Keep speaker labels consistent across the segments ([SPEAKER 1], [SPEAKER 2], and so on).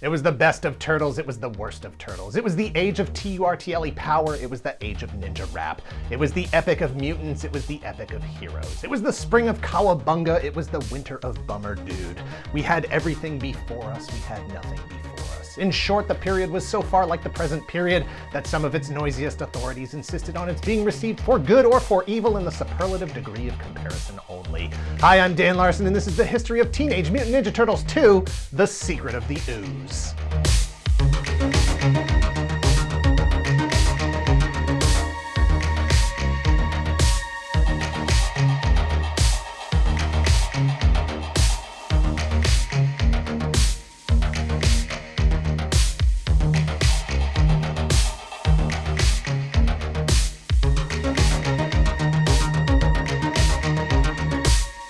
[SPEAKER 1] It was the best of Turtles, it was the worst of Turtles. It was the age of TURTLE power, it was the age of ninja rap. It was the epic of mutants, it was the epic of heroes. It was the spring of Cowabunga, it was the winter of Bummer Dude. We had everything before us, we had nothing before us. In short, the period was so far like the present period that some of its noisiest authorities insisted on its being received for good or for evil in the superlative degree of comparison only. Hi, I'm Dan Larson, and this is the history of Teenage Mutant Ninja Turtles II, The Secret of the Ooze.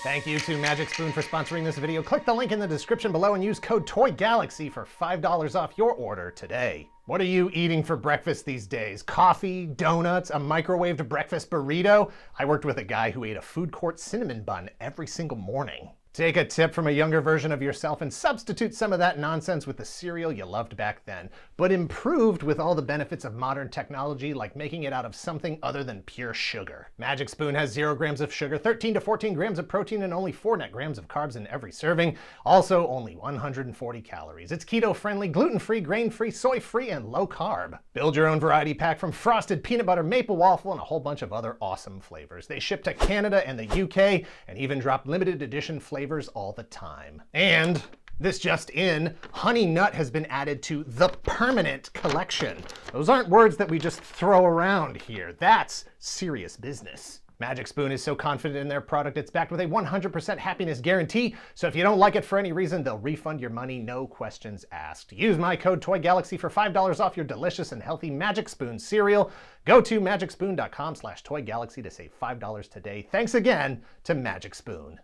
[SPEAKER 1] Thank you to Magic Spoon for sponsoring this video. Click the link in the description below and use code TOYGALAXY for $5 off your order today. What are you eating for breakfast these days? Coffee, donuts, a microwaved breakfast burrito? I worked with a guy who ate a food court cinnamon bun every single morning. Take a tip from a younger version of yourself and substitute some of that nonsense with the cereal you loved back then, but improved with all the benefits of modern technology, like making it out of something other than pure sugar. Magic Spoon has 0 grams of sugar, 13 to 14 grams of protein, and only 4 net grams of carbs in every serving. Also, only 140 calories. It's keto-friendly, gluten-free, grain-free, soy-free, and low-carb. Build your own variety pack from frosted peanut butter, maple waffle, and a whole bunch of other awesome flavors. They ship to Canada and the UK, and even drop limited edition flavors all the time. And this just in, Honey Nut has been added to the permanent collection. Those aren't words that we just throw around here. That's serious business. Magic Spoon is so confident in their product, it's backed with a 100% happiness guarantee, so if you don't like it for any reason, they'll refund your money, no questions asked. Use my code TOYGALAXY for $5 off your delicious and healthy Magic Spoon cereal. Go to magicspoon.com/TOYGALAXY to save $5 today. Thanks again to Magic Spoon.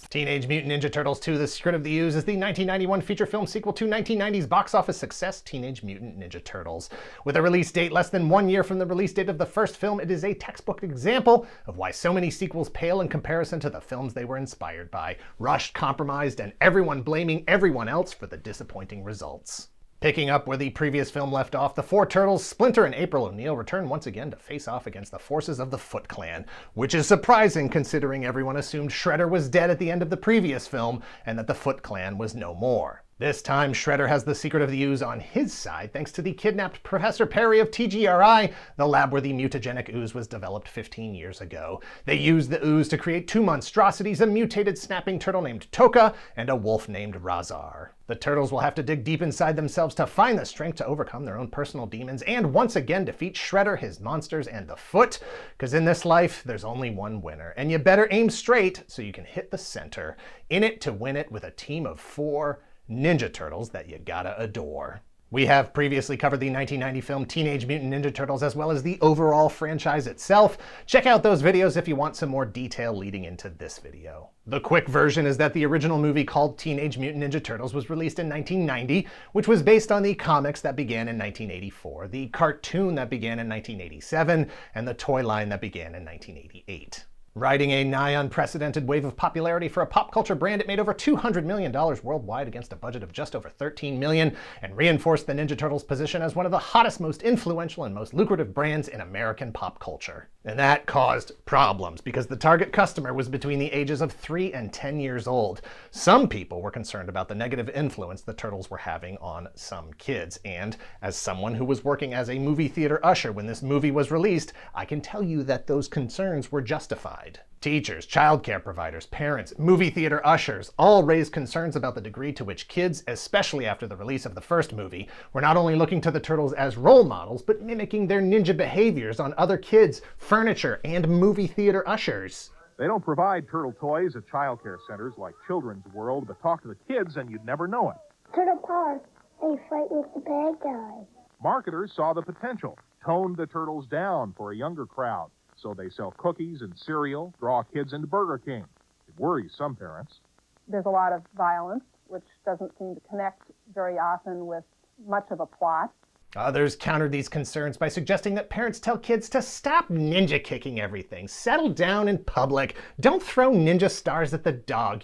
[SPEAKER 1] Teenage Mutant Ninja Turtles II, The Secret of the Ooze is the 1991 feature film sequel to 1990's box office success, Teenage Mutant Ninja Turtles. With a release date less than 1 year from the release date of the first film, it is a textbook example of why so many sequels pale in comparison to the films they were inspired by. Rushed, compromised, and everyone blaming everyone else for the disappointing results. Picking up where the previous film left off, the 4 Turtles, Splinter and April O'Neil, return once again to face off against the forces of the Foot Clan, which is surprising considering everyone assumed Shredder was dead at the end of the previous film and that the Foot Clan was no more. This time, Shredder has the Secret of the Ooze on his side thanks to the kidnapped Professor Perry of TGRI, the lab where the mutagenic ooze was developed 15 years ago. They used the ooze to create 2 monstrosities, a mutated snapping turtle named Toka and a wolf named Razar. The Turtles will have to dig deep inside themselves to find the strength to overcome their own personal demons and once again defeat Shredder, his monsters, and the Foot, because in this life, there's only one winner, and you better aim straight so you can hit the center. In it to win it with a team of 4 Ninja Turtles that you gotta adore. We have previously covered the 1990 film Teenage Mutant Ninja Turtles as well as the overall franchise itself. Check out those videos if you want some more detail leading into this video. The quick version is that the original movie called Teenage Mutant Ninja Turtles was released in 1990, which was based on the comics that began in 1984, the cartoon that began in 1987, and the toy line that began in 1988. Riding a nigh unprecedented wave of popularity for a pop culture brand, it made over $200 million worldwide against a budget of just over $13 million and reinforced the Ninja Turtles' position as one of the hottest, most influential, and most lucrative brands in American pop culture. And that caused problems because the target customer was between the ages of 3 and 10 years old. Some people were concerned about the negative influence the Turtles were having on some kids. And as someone who was working as a movie theater usher when this movie was released, I can tell you that those concerns were justified. Teachers, childcare providers, parents, movie theater ushers all raised concerns about the degree to which kids, especially after the release of the first movie, were not only looking to the Turtles as role models, but mimicking their ninja behaviors on other kids, furniture, and movie theater ushers.
[SPEAKER 2] They don't provide turtle toys at childcare centers like Children's World, but talk to the kids and you'd never know it.
[SPEAKER 3] Turtle power, they fight with the bad guy.
[SPEAKER 2] Marketers saw the potential, toned the Turtles down for a younger crowd. So they sell cookies and cereal, draw kids into Burger King. It worries some parents.
[SPEAKER 4] There's a lot of violence, which doesn't seem to connect very often with much of a plot.
[SPEAKER 1] Others countered these concerns by suggesting that parents tell kids to stop ninja kicking everything, settle down in public, don't throw ninja stars at the dog,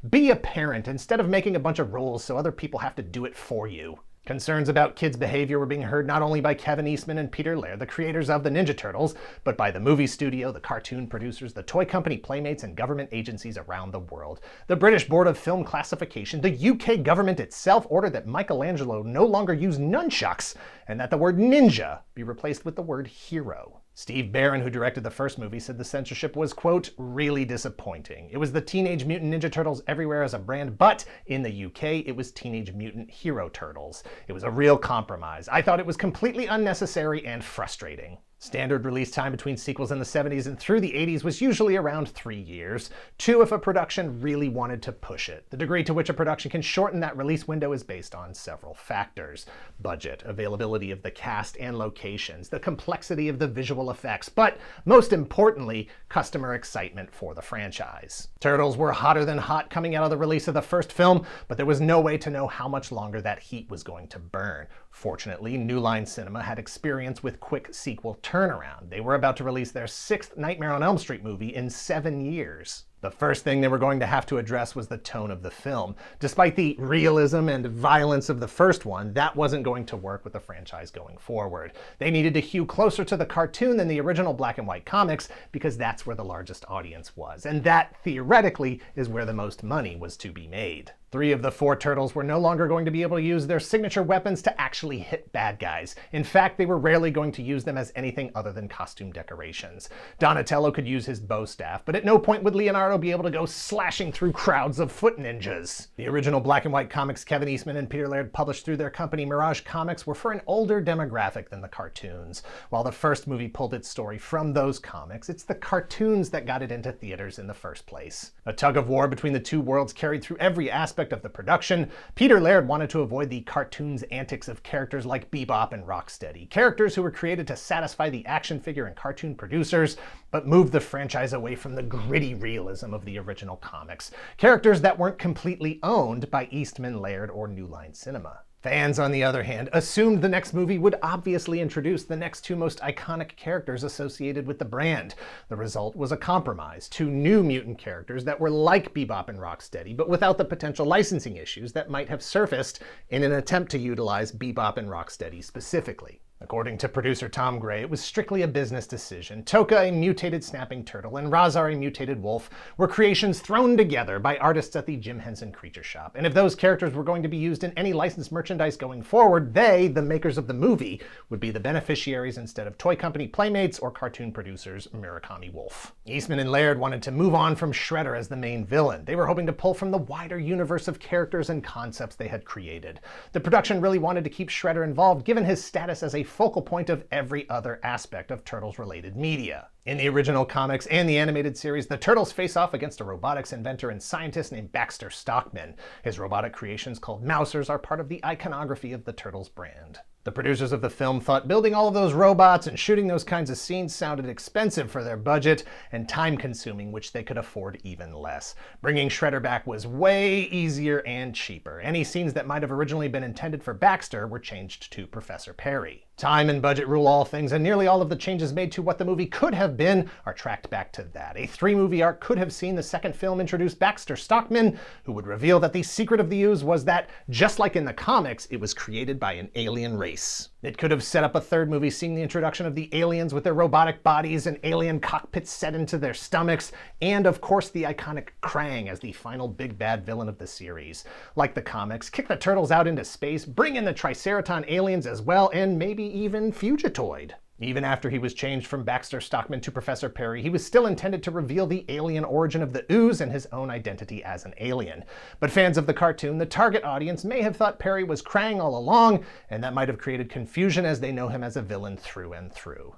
[SPEAKER 1] be a parent instead of making a bunch of rules so other people have to do it for you. Concerns about kids' behavior were being heard not only by Kevin Eastman and Peter Laird, the creators of the Ninja Turtles, but by the movie studio, the cartoon producers, the toy company Playmates, and government agencies around the world. The British Board of Film Classification, the UK government itself ordered that Michelangelo no longer use nunchucks, and that the word ninja be replaced with the word hero. Steve Barron, who directed the first movie, said the censorship was, quote, really disappointing. It was the Teenage Mutant Ninja Turtles everywhere as a brand, but in the UK, it was Teenage Mutant Hero Turtles. It was a real compromise. I thought it was completely unnecessary and frustrating. Standard release time between sequels in the 70s and through the 80s was usually around 3 years. 2 if a production really wanted to push it. The degree to which a production can shorten that release window is based on several factors. Budget, availability of the cast and locations, the complexity of the visual effects, but most importantly, customer excitement for the franchise. Turtles were hotter than hot coming out of the release of the first film, but there was no way to know how much longer that heat was going to burn. Fortunately, New Line Cinema had experience with quick sequel turnaround. They were about to release their 6th Nightmare on Elm Street movie in 7 years. The first thing they were going to have to address was the tone of the film. Despite the realism and violence of the first one, that wasn't going to work with the franchise going forward. They needed to hew closer to the cartoon than the original black and white comics because that's where the largest audience was. And that, theoretically, is where the most money was to be made. 3 of the 4 turtles were no longer going to be able to use their signature weapons to actually hit bad guys. In fact, they were rarely going to use them as anything other than costume decorations. Donatello could use his bow staff, but at no point would Leonardo be able to go slashing through crowds of foot ninjas. The original black and white comics Kevin Eastman and Peter Laird published through their company Mirage Comics were for an older demographic than the cartoons. While the first movie pulled its story from those comics, it's the cartoons that got it into theaters in the first place. A tug of war between the two worlds carried through every aspect of the production. Peter Laird wanted to avoid the cartoon's antics of characters like Bebop and Rocksteady, characters who were created to satisfy the action figure and cartoon producers, but moved the franchise away from the gritty realism of the original comics, characters that weren't completely owned by Eastman, Laird, or New Line Cinema. Fans, on the other hand, assumed the next movie would obviously introduce the next 2 most iconic characters associated with the brand. The result was a compromise, 2 new mutant characters that were like Bebop and Rocksteady, but without the potential licensing issues that might have surfaced in an attempt to utilize Bebop and Rocksteady specifically. According to producer Tom Gray, it was strictly a business decision. Toka, a mutated snapping turtle, and Razar, a mutated wolf, were creations thrown together by artists at the Jim Henson Creature Shop. And if those characters were going to be used in any licensed merchandise going forward, they, the makers of the movie, would be the beneficiaries instead of toy company Playmates or cartoon producers Murakami Wolf. Eastman and Laird wanted to move on from Shredder as the main villain. They were hoping to pull from the wider universe of characters and concepts they had created. The production really wanted to keep Shredder involved, given his status as a focal point of every other aspect of Turtles-related media. In the original comics and the animated series, the Turtles face off against a robotics inventor and scientist named Baxter Stockman. His robotic creations called Mousers are part of the iconography of the Turtles brand. The producers of the film thought building all of those robots and shooting those kinds of scenes sounded expensive for their budget and time-consuming, which they could afford even less. Bringing Shredder back was way easier and cheaper. Any scenes that might have originally been intended for Baxter were changed to Professor Perry. Time and budget rule all things, and nearly all of the changes made to what the movie could have been are tracked back to that. A 3-movie arc could have seen the second film introduce Baxter Stockman, who would reveal that the secret of the Ooze was that, just like in the comics, it was created by an alien race. It could have set up a 3rd movie seeing the introduction of the aliens with their robotic bodies and alien cockpits set into their stomachs, and of course the iconic Krang as the final big bad villain of the series. Like the comics, kick the Turtles out into space, bring in the Triceraton aliens as well, and maybe even Fugitoid. Even after he was changed from Baxter Stockman to Professor Perry, he was still intended to reveal the alien origin of the Ooze and his own identity as an alien. But fans of the cartoon, the target audience, may have thought Perry was Krang all along, and that might have created confusion as they know him as a villain through and through.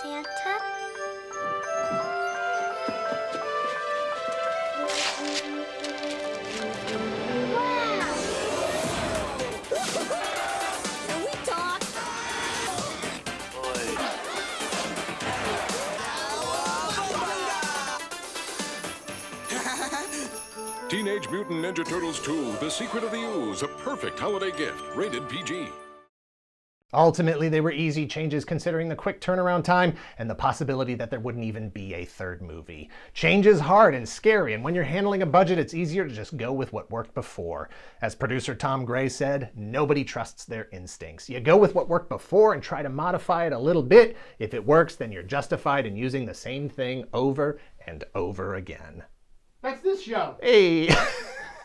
[SPEAKER 3] Santa?
[SPEAKER 4] Can we talk? Teenage Mutant Ninja Turtles II, The Secret of the Ooze, a perfect holiday gift. Rated PG.
[SPEAKER 1] Ultimately, they were easy changes considering the quick turnaround time and the possibility that there wouldn't even be a third movie. Change is hard and scary, and when you're handling a budget, it's easier to just go with what worked before. As producer Tom Gray said, nobody trusts their instincts. You go with what worked before and try to modify it a little bit. If it works, then you're justified in using the same thing over and over again.
[SPEAKER 5] That's this show.
[SPEAKER 1] Hey!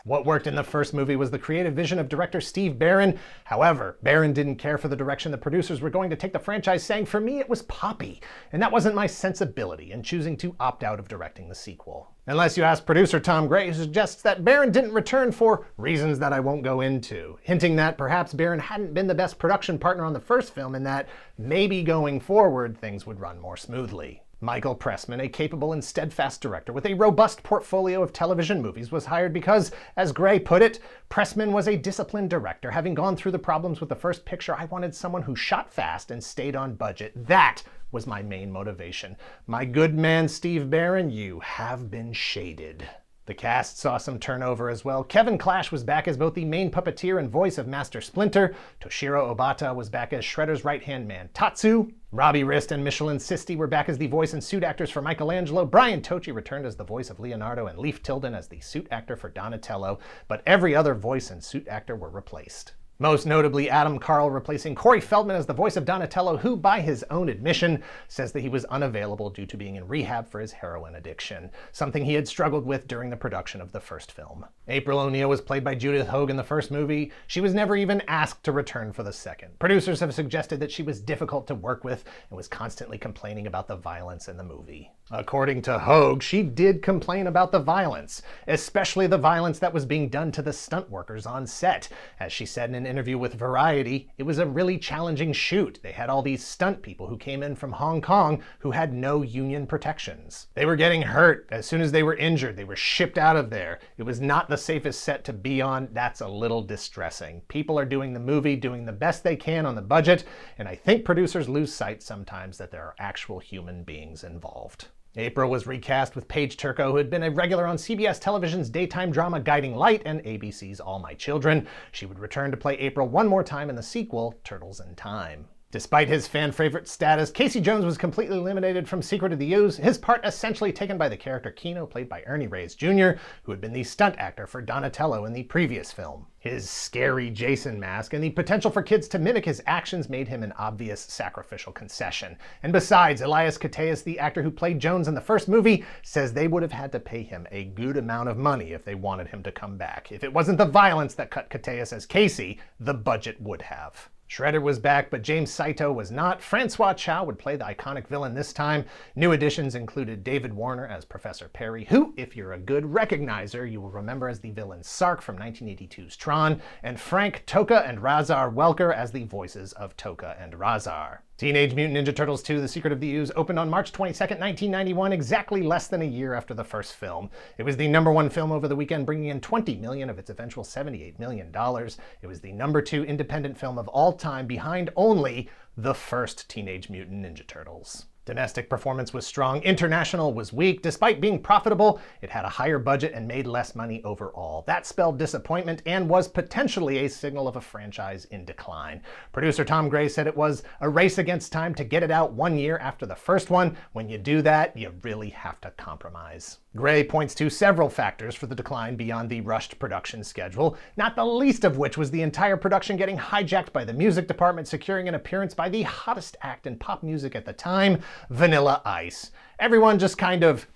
[SPEAKER 1] What worked in the first movie was the creative vision of director Steve Barron. However, Barron didn't care for the direction the producers were going to take the franchise, saying, "For me, it was poppy, and that wasn't my sensibility," in choosing to opt out of directing the sequel. Unless you ask producer Tom Gray, who suggests that Barron didn't return for reasons that I won't go into, hinting that perhaps Barron hadn't been the best production partner on the first film and that maybe going forward things would run more smoothly. Michael Pressman, a capable and steadfast director with a robust portfolio of television movies, was hired because, as Gray put it, Pressman was a disciplined director. Having gone through the problems with the first picture, I wanted someone who shot fast and stayed on budget. That was my main motivation. My good man Steve Barron, you have been shaded. The cast saw some turnover as well. Kevin Clash was back as both the main puppeteer and voice of Master Splinter. Toshiro Obata was back as Shredder's right-hand man Tatsu. Robbie Rist and Michelin Sisti were back as the voice and suit actors for Michelangelo. Brian Tochi returned as the voice of Leonardo, and Leif Tilden as the suit actor for Donatello. But every other voice and suit actor were replaced. Most notably, Adam Carl replacing Corey Feldman as the voice of Donatello, who, by his own admission, says that he was unavailable due to being in rehab for his heroin addiction, something he had struggled with during the production of the first film. April O'Neil was played by Judith Hoag in the first movie. She was never even asked to return for the second. Producers have suggested that she was difficult to work with and was constantly complaining about the violence in the movie. According to Hoag, she did complain about the violence, especially the violence that was being done to the stunt workers on set. As she said in an interview with Variety, it was a really challenging shoot. They had all these stunt people who came in from Hong Kong who had no union protections. They were getting hurt. As soon as they were injured, they were shipped out of there. It was not the safest set to be on. That's a little distressing. People are doing the movie, doing the best they can on the budget, and I think producers lose sight sometimes that there are actual human beings involved. April was recast with Paige Turco, who had been a regular on CBS Television's daytime drama Guiding Light and ABC's All My Children. She would return to play April one more time in the sequel, Turtles in Time. Despite his fan favorite status, Casey Jones was completely eliminated from Secret of the Ooze, his part essentially taken by the character Keno, played by Ernie Reyes Jr., who had been the stunt actor for Donatello in the previous film. His scary Jason mask and the potential for kids to mimic his actions made him an obvious sacrificial concession. And besides, Elias Koteas, the actor who played Jones in the first movie, says they would have had to pay him a good amount of money if they wanted him to come back. If it wasn't the violence that cut Koteas as Casey, the budget would have. Shredder was back, but James Saito was not. Francois Chow would play the iconic villain this time. New additions included David Warner as Professor Perry, who, if you're a good recognizer, you will remember as the villain Sark from 1982's Tron, and Frank Toka and Razar Welker as the voices of Toka and Razar. Teenage Mutant Ninja Turtles II, The Secret of the Ooze opened on March 22nd, 1991, exactly less than a year after the first film. It was the #1 film over the weekend, bringing in $20 million of its eventual $78 million. It was the #2 independent film of all time, behind only the first Teenage Mutant Ninja Turtles. Domestic performance was strong, international was weak. Despite being profitable, it had a higher budget and made less money overall. That spelled disappointment and was potentially a signal of a franchise in decline. Producer Tom Gray said it was a race against time to get it out 1 year after the first one. When you do that, you really have to compromise. Gray points to several factors for the decline beyond the rushed production schedule, not the least of which was the entire production getting hijacked by the music department, securing an appearance by the hottest act in pop music at the time, Vanilla Ice. Everyone just kind of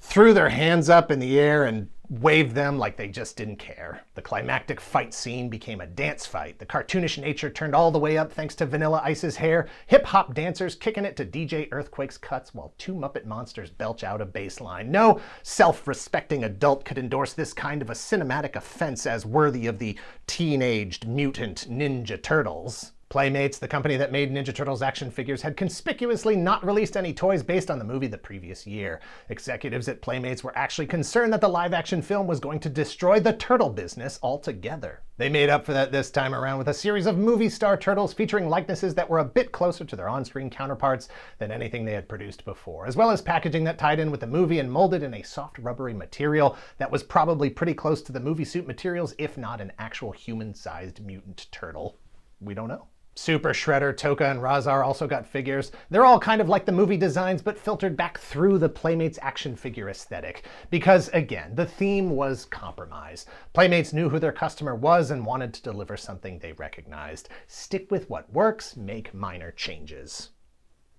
[SPEAKER 1] threw their hands up in the air and waved them like they just didn't care. The climactic fight scene became a dance fight. The cartoonish nature turned all the way up thanks to Vanilla Ice's hair, hip-hop dancers kicking it to DJ Earthquake's cuts while two Muppet monsters belch out a bass line. No self-respecting adult could endorse this kind of a cinematic offense as worthy of the Teenage Mutant Ninja Turtles. Playmates, the company that made Ninja Turtles action figures, had conspicuously not released any toys based on the movie the previous year. Executives at Playmates were actually concerned that the live-action film was going to destroy the turtle business altogether. They made up for that this time around with a series of movie star turtles featuring likenesses that were a bit closer to their on-screen counterparts than anything they had produced before, as well as packaging that tied in with the movie and molded in a soft rubbery material that was probably pretty close to the movie suit materials, if not an actual human-sized mutant turtle. We don't know. Super Shredder, Toka, and Razar also got figures. They're all kind of like the movie designs, but filtered back through the Playmates action figure aesthetic. Because, again, the theme was compromise. Playmates knew who their customer was and wanted to deliver something they recognized. Stick with what works, make minor changes.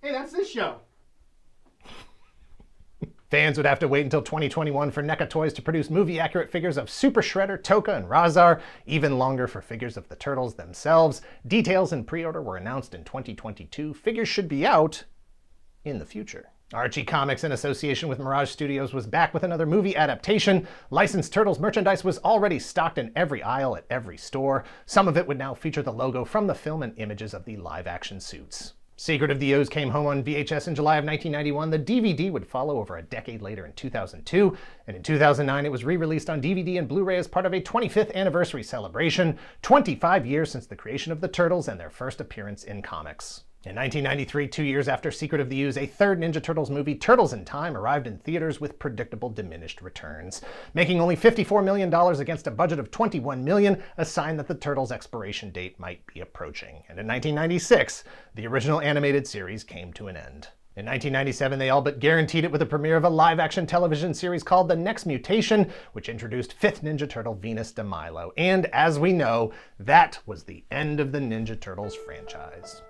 [SPEAKER 5] Hey, that's this show.
[SPEAKER 1] Fans would have to wait until 2021 for NECA Toys to produce movie-accurate figures of Super Shredder, Toka, and Razar, even longer for figures of the Turtles themselves. Details and pre-order were announced in 2022. Figures should be out in the future. Archie Comics, in association with Mirage Studios, was back with another movie adaptation. Licensed Turtles merchandise was already stocked in every aisle at every store. Some of it would now feature the logo from the film and images of the live-action suits. Secret of the Ooze came home on VHS in July of 1991. The DVD would follow over a decade later in 2002, and in 2009 it was re-released on DVD and Blu-ray as part of a 25th anniversary celebration, 25 years since the creation of the Turtles and their first appearance in comics. In 1993, 2 years after Secret of the Ooze, a third Ninja Turtles movie, Turtles in Time, arrived in theaters with predictable diminished returns. Making only $54 million against a budget of $21 million, a sign that the Turtles' expiration date might be approaching. And in 1996, the original animated series came to an end. In 1997, they all but guaranteed it with the premiere of a live-action television series called The Next Mutation, which introduced 5th Ninja Turtle Venus de Milo. And as we know, that was the end of the Ninja Turtles franchise.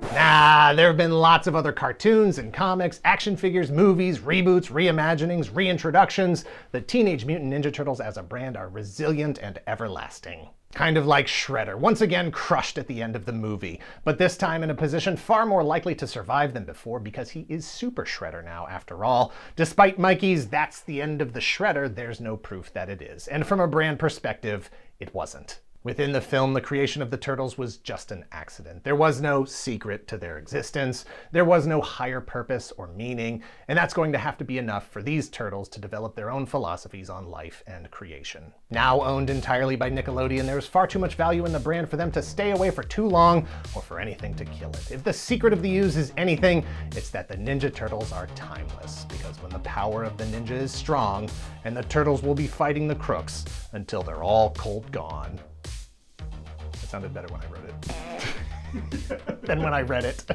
[SPEAKER 1] There have been lots of other cartoons and comics, action figures, movies, reboots, reimaginings, reintroductions. The Teenage Mutant Ninja Turtles as a brand are resilient and everlasting. Kind of like Shredder, once again crushed at the end of the movie, but this time in a position far more likely to survive than before because he is Super Shredder now, after all. Despite Mikey's "that's the end of the Shredder," there's no proof that it is, and from a brand perspective, it wasn't. Within the film, the creation of the Turtles was just an accident. There was no secret to their existence. There was no higher purpose or meaning, and that's going to have to be enough for these Turtles to develop their own philosophies on life and creation. Now owned entirely by Nickelodeon, there's far too much value in the brand for them to stay away for too long or for anything to kill it. If the secret of the Ooze is anything, it's that the Ninja Turtles are timeless, because when the power of the ninja is strong, and the Turtles will be fighting the crooks until they're all cold gone. It sounded better when I wrote it than when I read it.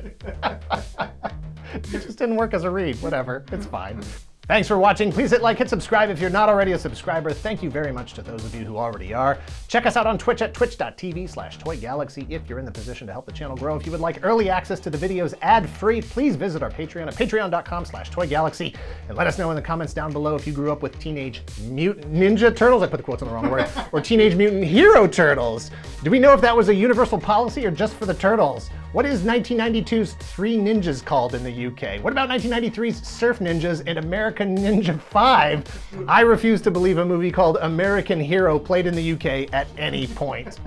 [SPEAKER 1] It just didn't work as a read. Whatever, it's fine. Thanks for watching. Please hit like, hit subscribe if you're not already a subscriber. Thank you very much to those of you who already are. Check us out on Twitch at twitch.tv/toygalaxy if you're in the position to help the channel grow. If you would like early access to the videos ad-free, please visit our Patreon at patreon.com/toygalaxy and let us know in the comments down below if you grew up with Teenage Mutant Ninja Turtles, I put the quotes on the wrong word, or Teenage Mutant Hero Turtles. Do we know if that was a universal policy or just for the Turtles? What is 1992's Three Ninjas called in the UK? What about 1993's Surf Ninjas and American Ninja 5? I refuse to believe a movie called American Hero played in the UK at any point.